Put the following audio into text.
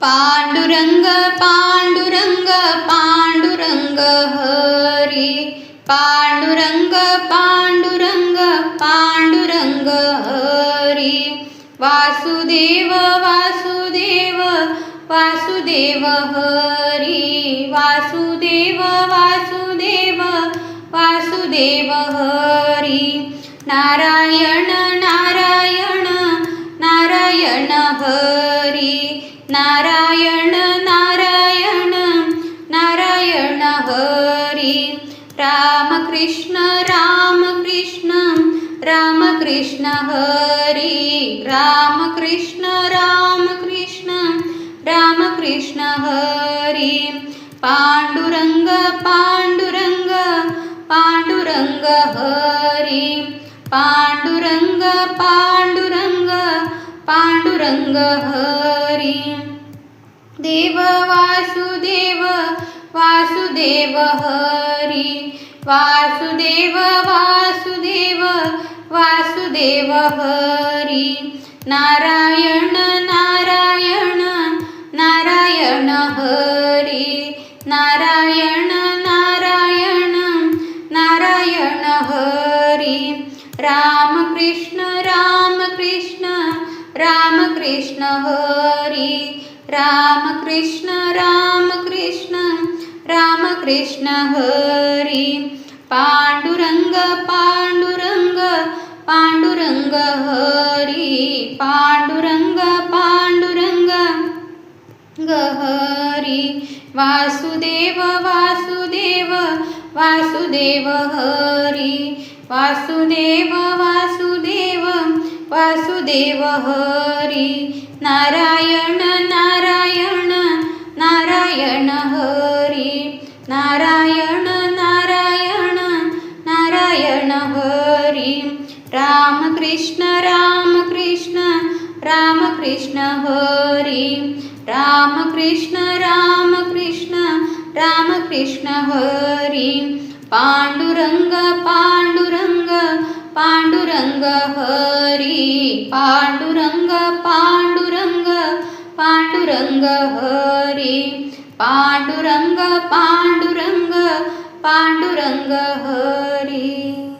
Pandurang Pandurang Pandurang Hari, Pandurang Pandurang Pandurang Hari, Vasudev Vasudev Vasudev Hari, Vasudev Vasudev Vasudev Hari, Narayan Narayan Narayan Hari, Narayan Narayan Narayan Hari, Ramakrishna Ramakrishna Ramakrishna Hari, Ramakrishna Ramakrishna Ramakrishna Hari, Pandurang Pandurang Pandurang Hari, Pandurang Pandurang Pandurang Hari, Dev Vasudev Vasudev Hari, Vasudev Vasudev Vasudev Hari, Narayan Narayan Narayan Hari, Narayan Narayan Narayan Hari, Ramakrishna Ramakrishna Ramakrishna Hari, Ramakrishna Ramakrishna Ramakrishna Hari, Pandurang Pandurang Pandurang Hari, Pandurang Pandurang Hari, Vasudev Vasudev Vasudev Hari, Vasudev Vasudev Vasudev Hari, Narayan Narayan Narayan Hari, Narayan Narayan Narayan Hari, Ramakrishna Ramakrishna Ramakrishna Hari, Ramakrishna Ramakrishna Ramakrishna Hari, Pandurang Pandurang Pandurang Hari, Pandurang Pandurang Pandurang Hari, Pandurang Pandurang Pandurang Hari.